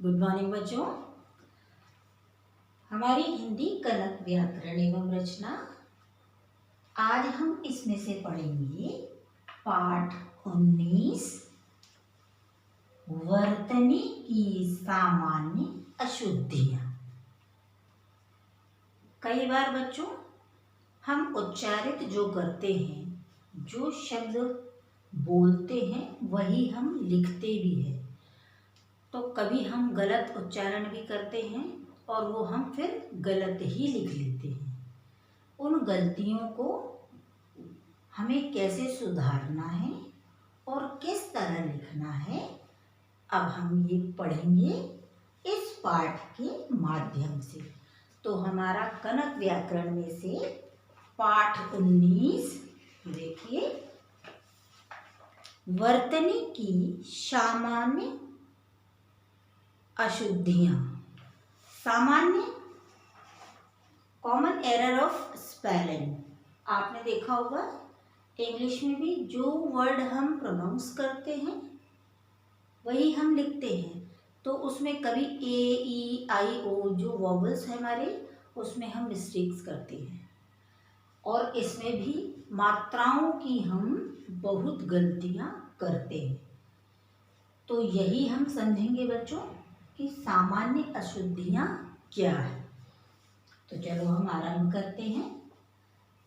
Good morning बच्चों। हमारी हिंदी कनक व्याकरण एवं रचना, आज हम इसमें से पढ़ेंगे पाठ 19 वर्तनी की सामान्य अशुद्धियां। कई बार बच्चों हम उच्चारित जो करते हैं, जो शब्द बोलते हैं वही हम लिखते भी हैं, तो कभी हम गलत उच्चारण भी करते हैं और वो हम फिर गलत ही लिख लेते हैं। उन गलतियों को हमें कैसे सुधारना है और किस तरह लिखना है, अब हम ये पढ़ेंगे इस पाठ के माध्यम से। तो हमारा कनक व्याकरण में से पाठ 19 देखिए, वर्तनी की सामान्य अशुद्धियां। सामान्य कॉमन एरर ऑफ स्पेलिंग। आपने देखा होगा इंग्लिश में भी जो वर्ड हम प्रोनाउंस करते हैं वही हम लिखते हैं, तो उसमें कभी ए ई आई ओ जो वॉवल्स है हमारे, उसमें हम मिस्टेक्स करते हैं और इसमें भी मात्राओं की हम बहुत गलतियां करते हैं। तो यही हम समझेंगे बच्चों कि सामान्य अशुद्धियां क्या है। तो चलो हम आरंभ करते हैं।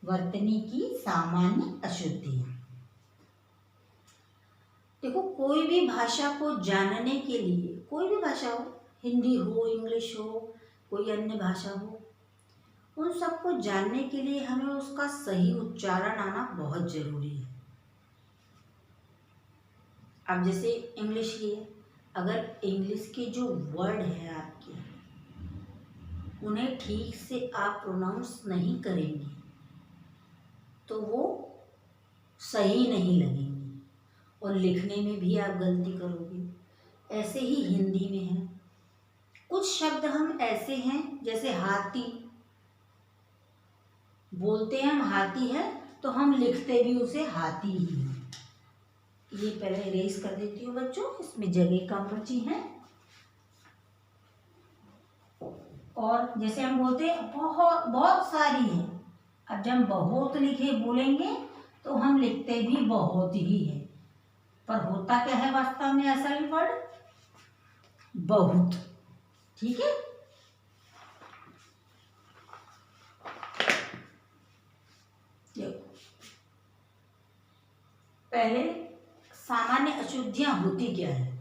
वर्तनी की सामान्य अशुद्धियां। देखो, कोई भी भाषा को जानने के लिए, कोई भी भाषा हो, हिंदी हो, इंग्लिश हो, कोई अन्य भाषा हो, उन सबको जानने के लिए हमें उसका सही उच्चारण आना बहुत जरूरी है। अब जैसे इंग्लिश लिए, अगर इंग्लिश के जो वर्ड है आपके, उन्हें ठीक से आप प्रोनाउंस नहीं करेंगे तो वो सही नहीं लगेंगे और लिखने में भी आप गलती करोगे। ऐसे ही हिंदी में है, कुछ शब्द हम ऐसे हैं, जैसे हाथी, बोलते हैं हम हाथी है तो हम लिखते भी उसे हाथी ही है। ये पहले इरेज कर देती हूँ बच्चों, इसमें जगह कम बची है। और जैसे हम बोलते हैं बहुत बहुत सारी है, अब जब हम बहुत लिखे बोलेंगे तो हम लिखते भी बहुत ही है, पर होता क्या है वास्तव में असल वर्ड बहुत। ठीक है, पहले सामान्य अशुद्धियां होती क्या है।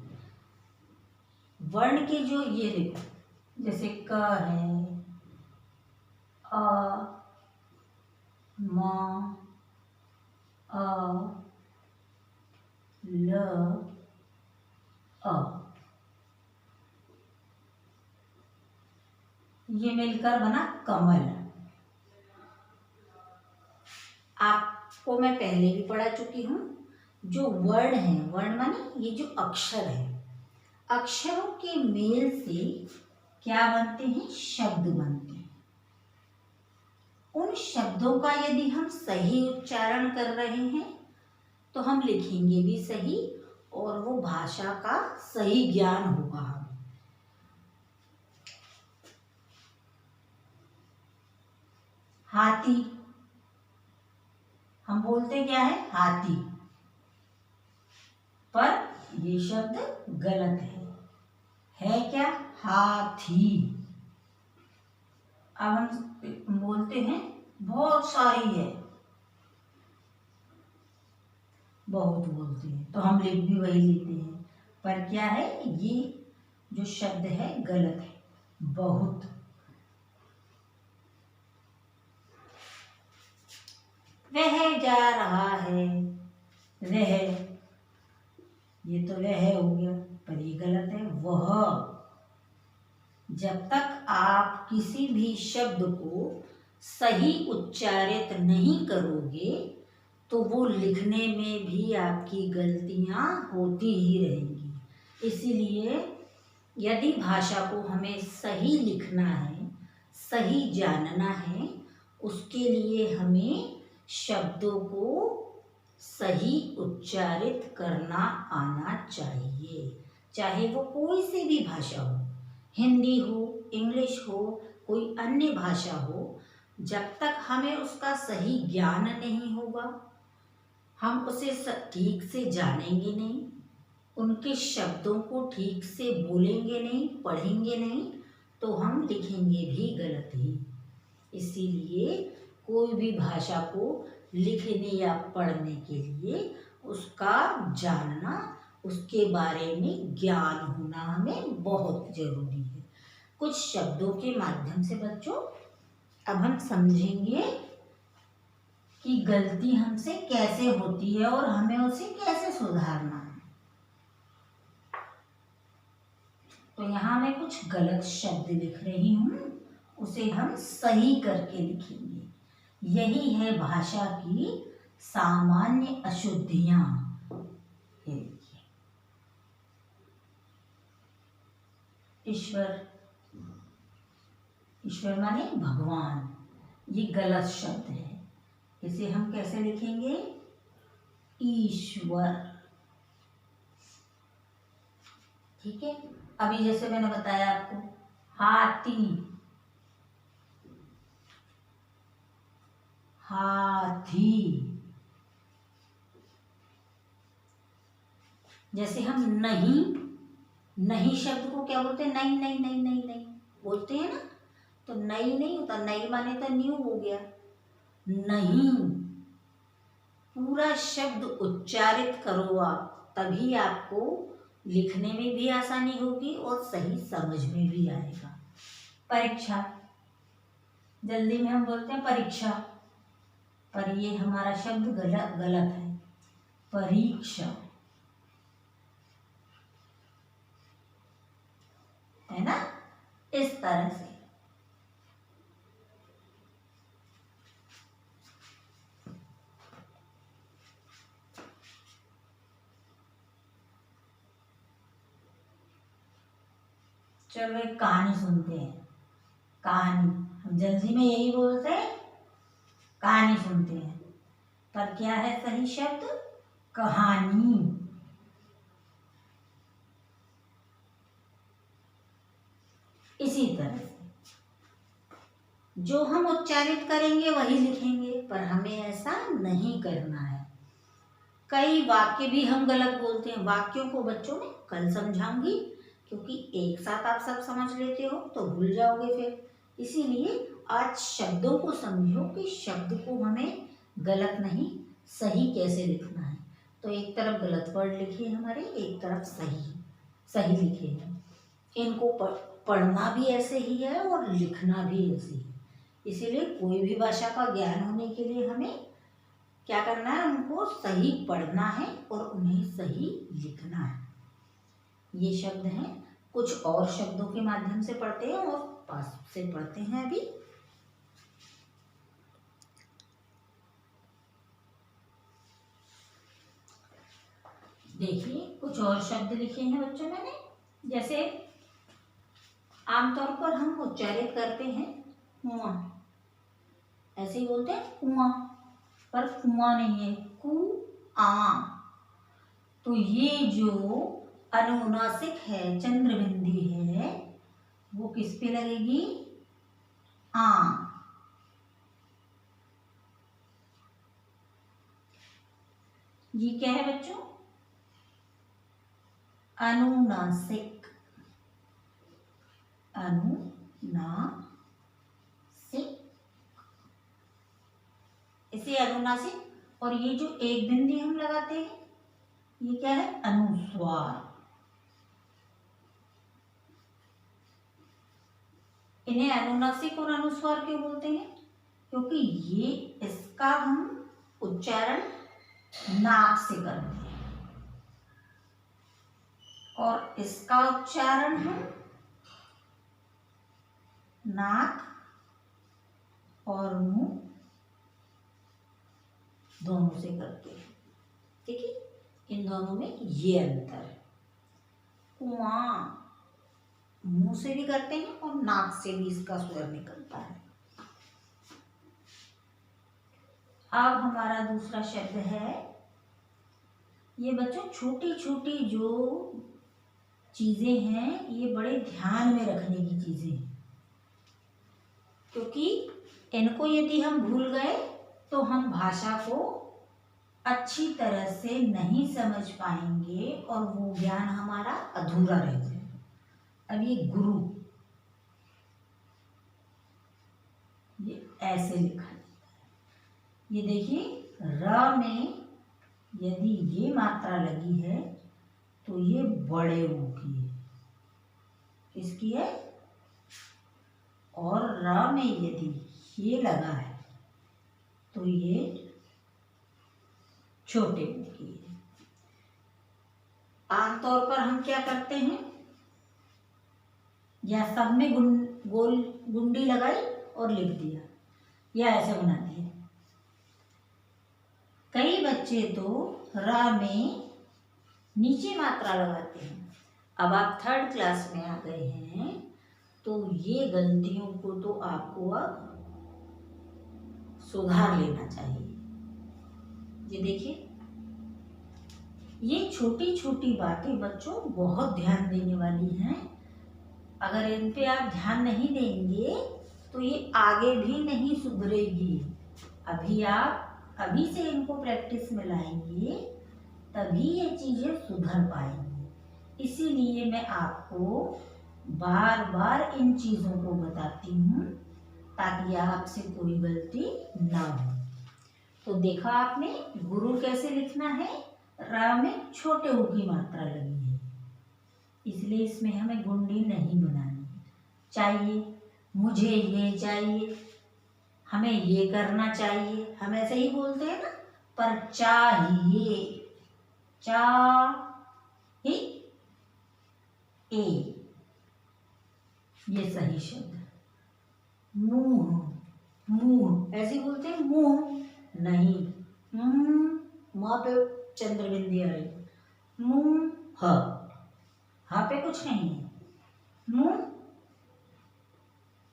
वर्ण के जो ये देखो, जैसे क है, अ, म, अ, ल, अ, ये मिलकर बना कमल। आपको मैं पहले भी पढ़ा चुकी हूँ, जो वर्ड है, वर्ड माने ये जो अक्षर है, अक्षरों के मेल से क्या बनते हैं, शब्द बनते हैं। उन शब्दों का यदि हम सही उच्चारण कर रहे हैं तो हम लिखेंगे भी सही और वो भाषा का सही ज्ञान होगा हमें। हाथी, हम बोलते क्या है हाथी, पर ये शब्द गलत है क्या, हाथी। अब हम बोलते हैं बहुत सारी है, बहुत बोलते हैं तो हम लिख भी वही लेते हैं, पर क्या है, ये जो शब्द है गलत है, बहुत। वह जा रहा है, वह, ये तो वह हो गया, पर ये गलत है, वह। जब तक आप किसी भी शब्द को सही उच्चारित नहीं करोगे तो वो लिखने में भी आपकी गलतियां होती ही रहेंगी। इसीलिए यदि भाषा को हमें सही लिखना है, सही जानना है, उसके लिए हमें शब्दों को सही उच्चारित करना आना चाहिए, चाहे वो कोई सी भी भाषा हो। हिंदी हो, इंग्लिश हो, कोई अन्य भाषा हो, जब तक हमें उसका सही ज्ञान नहीं होगा, हम उसे ठीक से जानेंगे नहीं, उनके शब्दों को ठीक से बोलेंगे नहीं, पढ़ेंगे नहीं, तो हम लिखेंगे भी गलत ही। इसीलिए कोई भी भाषा को लिखने या पढ़ने के लिए उसका जानना, उसके बारे में ज्ञान होना हमें बहुत जरूरी है। कुछ शब्दों के माध्यम से बच्चों अब हम समझेंगे कि गलती हमसे कैसे होती है और हमें उसे कैसे सुधारना है। तो यहाँ मैं कुछ गलत शब्द लिख रही हूँ, उसे हम सही करके लिखेंगे। यही है भाषा की सामान्य अशुद्धियां। ईश्वर, ईश्वर माने भगवान, ये गलत शब्द है। इसे हम कैसे लिखेंगे? ईश्वर। ठीक है। अभी जैसे मैंने बताया आपको, हाथी, हाथी। जैसे हम नहीं, नहीं शब्द को क्या बोलते हैं? नहीं नहीं नहीं नहीं नहीं बोलते हैं ना। तो नहीं नहीं होता, नहीं माने तो न्यू हो गया। नहीं, पूरा शब्द उच्चारित करो आप, तभी आपको लिखने में भी आसानी होगी और सही समझ में भी आएगा। परीक्षा, जल्दी में हम बोलते हैं परीक्षा, पर ये हमारा शब्द गलत है। परीक्षा, है ना, इस तरह से। चलो एक कहानी सुनते हैं। कहानी, हम जल्दी में यही बोलते हैं, कहानी सुनते हैं, पर क्या है सही शब्द? कहानी। इसी तरह से जो हम उच्चारित करेंगे वही लिखेंगे, पर हमें ऐसा नहीं करना है। कई वाक्य भी हम गलत बोलते हैं। वाक्यों को बच्चों में कल समझाऊंगी, क्योंकि एक साथ आप सब समझ लेते हो तो भूल जाओगे फिर। इसीलिए आज शब्दों को समझो कि शब्द को हमें गलत नहीं, सही कैसे लिखना है। तो एक तरफ गलत वर्ड लिखे हमारे, एक तरफ सही सही लिखे हैं। इनको पढ़ना भी ऐसे ही है और लिखना भी ऐसे ही। इसीलिए कोई भी भाषा का ज्ञान होने के लिए हमें क्या करना है? उनको सही पढ़ना है और उन्हें सही लिखना है। ये शब्द हैं। कुछ और शब्दों के माध्यम से पढ़ते हैं और पास से पढ़ते हैं। अभी देखिए, कुछ और शब्द लिखे हैं बच्चों मैंने। जैसे आमतौर पर हम उच्चारित करते हैं कुआं, ऐसे ही बोलते हैं कुआं, पर कुआं नहीं है, कुआं। तो ये जो अनुनासिक है, चंद्र बिंदी है, वो किस पे लगेगी? आ। ये क्या है बच्चों? अनुनासिक, अनुनासिक। इसे अनुनासिक, और ये जो एक बिंदी हम लगाते हैं ये क्या है? अनुस्वार। इन्हें अनुनासिक और अनुस्वार क्यों बोलते हैं? क्योंकि ये इसका हम उच्चारण नाक से करते हैं और इसका उच्चारण हम नाक और मुंह दोनों से करते हैं। ठीक है, इन दोनों में ये अंतर है। कुआं मुंह से भी करते हैं और नाक से भी इसका स्वर निकलता है। अब हमारा दूसरा शब्द है, ये बच्चों छोटी छोटी जो चीज़ें हैं, ये बड़े ध्यान में रखने की चीज़ें हैं, क्योंकि इनको यदि हम भूल गए तो हम भाषा को अच्छी तरह से नहीं समझ पाएंगे और वो ज्ञान हमारा अधूरा रह जाएगा। अब ये गुरु, ये ऐसे लिखा है, ये देखिए र में यदि ये मात्रा लगी है तो ये बड़े ऊ की है, किसकी है? और र में यदि ये लगा है तो ये छोटे ऊ की है। आमतौर पर हम क्या करते हैं, या सब में गोल गुंडी लगाई और लिख दिया, या ऐसे बना दिया। कई बच्चे तो र में नीचे मात्रा लगाते हैं। अब आप 3rd क्लास में आ गए हैं तो ये गलतियों को तो आपको अब सुधार लेना चाहिए। ये देखिए, ये छोटी छोटी बातें बच्चों बहुत ध्यान देने वाली हैं। अगर इन पे आप ध्यान नहीं देंगे तो ये आगे भी नहीं सुधरेगी। अभी से इनको प्रैक्टिस में लाएंगे तभी ये चीज़ें सुधर पाएंगी। इसीलिए मैं आपको बार बार इन चीज़ों को बताती हूँ ताकि आपसे कोई गलती ना हो। तो देखा आपने गुरु कैसे लिखना है, रा में छोटे ऊ की मात्रा लगी है, इसलिए इसमें हमें गुंडी नहीं बनानी चाहिए। मुझे ये चाहिए, हमें ये करना चाहिए, हम ऐसे ही बोलते हैं ना, पर चाहिए, चाहिए, ये सही शब्द है। मुंह, मुंह ऐसे बोलते हैं, मुंह नहीं, माँ पे चंद्र बिंदी आ रही, मुंह, हा पे कुछ नहीं है, मुंह,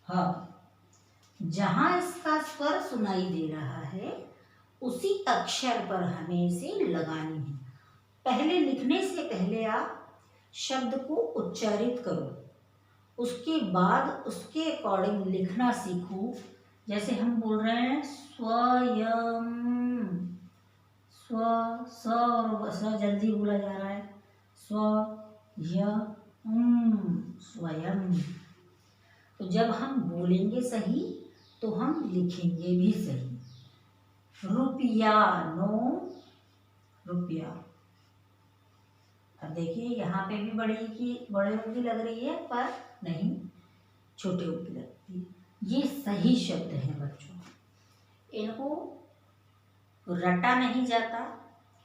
हा। जहां इसका स्वर सुनाई दे रहा है उसी अक्षर पर हमें इसे लगानी है। पहले लिखने से पहले आप शब्द को उच्चारित करो, उसके बाद उसके अकॉर्डिंग लिखना सीखो। जैसे हम बोल रहे हैं स्वयं, स जल्दी बोला जा रहा है, स्वयं, स्वयं। तो जब हम बोलेंगे सही तो हम लिखेंगे भी सही। रुपया, नो रुपया। अब देखिए यहाँ पे भी बड़े की लग रही है, पर नहीं, छोटे ऊ की लगती है। ये सही शब्द है बच्चों, इनको रटा नहीं जाता,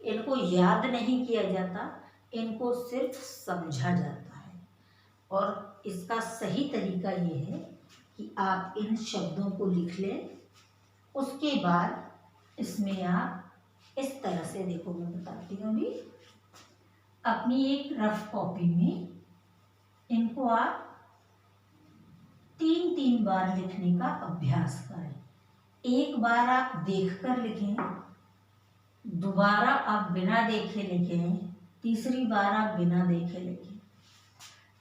इनको याद नहीं किया जाता, इनको सिर्फ समझा जाता है। और इसका सही तरीका ये है कि आप इन शब्दों को लिख लें, उसके बाद इसमें आप इस तरह से, देखो मैं बताती हूँ अभी, अपनी एक रफ कॉपी में इनको आप 3-3 बार लिखने का अभ्यास करें। एक बार आप देखकर लिखें, दोबारा आप बिना देखे लिखें, तीसरी बार आप बिना देखे लिखें।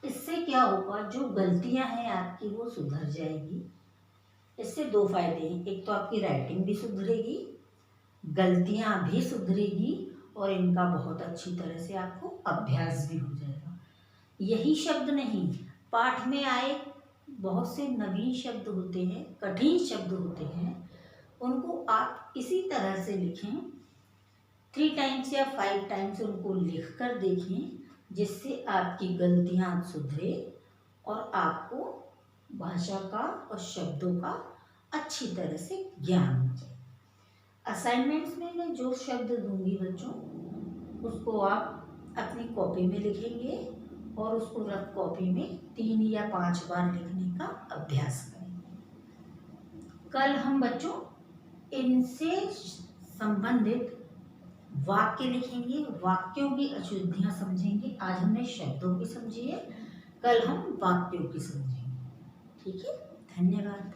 इससे क्या होगा, जो गलतियां हैं आपकी वो सुधर जाएगी। इससे 2 फायदे हैं, एक तो आपकी राइटिंग भी सुधरेगी, गलतियां भी सुधरेगी और इनका बहुत अच्छी तरह से आपको अभ्यास भी हो जाएगा। यही शब्द नहीं, पाठ में आए बहुत से नवीन शब्द होते हैं, कठिन शब्द होते हैं, उनको आप इसी तरह से लिखें, 3 टाइम्स या 5 टाइम्स उनको लिख कर देखें, जिससे आपकी गलतियां सुधरे और आपको भाषा का और शब्दों का अच्छी तरह से ज्ञान हो जाए। असाइनमेंट्स में मैं जो शब्द दूंगी बच्चों, उसको आप अपनी कॉपी में लिखेंगे और उसको रफ कॉपी में 3 या 5 बार लिखने का अभ्यास करेंगे। कल हम बच्चों इनसे संबंधित वाक्य लिखेंगे, वाक्यों की अशुद्धियां समझेंगे। आज हमने शब्दों की समझी है, कल हम वाक्यों की समझेंगे। ठीक है, धन्यवाद।